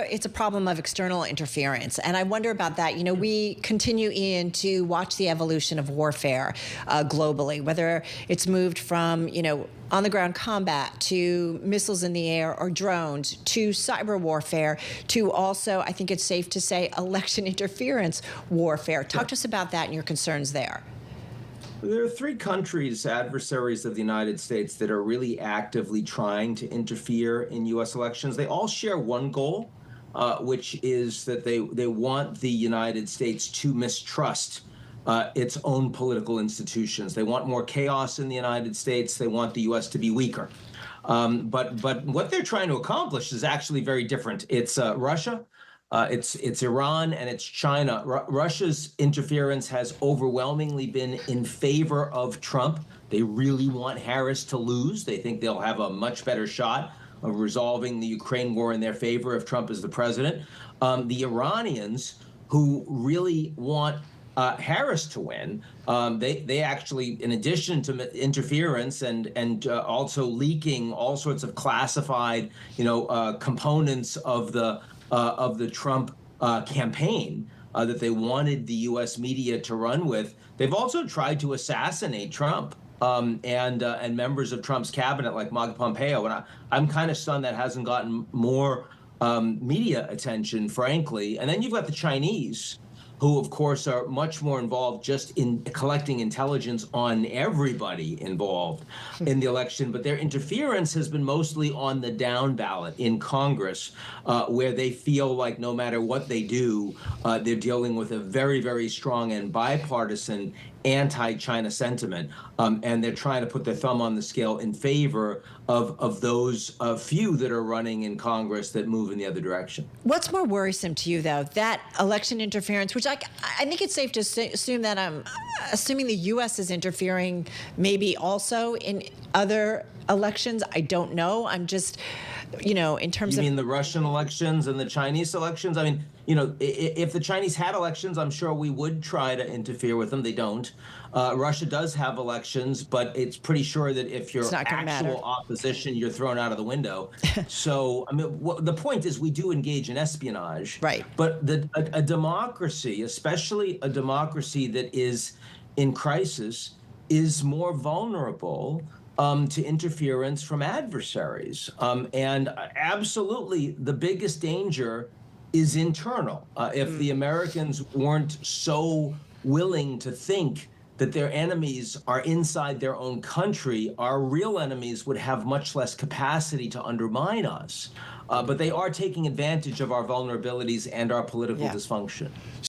It's a problem of external interference, and I wonder about that. We continue, Ian, to watch the evolution of warfare globally, whether it's moved from, on-the-ground combat to missiles in the air or drones to cyber warfare to also, I think it's safe to say, election interference warfare. Talk to us about that and your concerns there. There are three countries, adversaries of the United States, that are really actively trying to interfere in U.S. elections. They all share one goal, which is that they want the United States to mistrust its own political institutions. They want more chaos in the United States. They want the U.S. to be weaker. But what they're trying to accomplish is actually very different. It's Russia. It's Iran, and it's China. Russia's interference has overwhelmingly been in favor of Trump. They really want Harris to lose. They think they'll have a much better shot of resolving the Ukraine war in their favor if Trump is the president. The Iranians, who really want Harris to win, they actually, in addition to interference and also leaking all sorts of classified, components of the Trump campaign that they wanted the U.S. media to run with. They've also tried to assassinate Trump and members of Trump's cabinet, like Mike Pompeo. And I'm kind of stunned that hasn't gotten more media attention, frankly. And then you've got the Chinese, who, of course, are much more involved just in collecting intelligence on everybody involved in the election. But their interference has been mostly on the down ballot in Congress, where they feel like no matter what they do, they're dealing with a very, very strong and bipartisan anti-China sentiment. And they're trying to put their thumb on the scale in favor of those few that are running in Congress that move in the other direction. What's more worrisome to you, though, that election interference, which I think it's safe to assume that I'm assuming the U.S. is interfering maybe also in other elections? I don't know. I'm just, in terms of... You mean the Russian elections and the Chinese elections? I mean, if the Chinese had elections, I'm sure we would try to interfere with them. They don't. Russia does have elections, but it's pretty sure that if you're actual opposition, you're thrown out of the window. So, I mean, the point is we do engage in espionage. Right. But a democracy, especially a democracy that is in crisis, is more vulnerable to interference from adversaries. And absolutely, the biggest danger is internal. If the Americans weren't so willing to think that their enemies are inside their own country, our real enemies would have much less capacity to undermine us. But they are taking advantage of our vulnerabilities and our political dysfunction.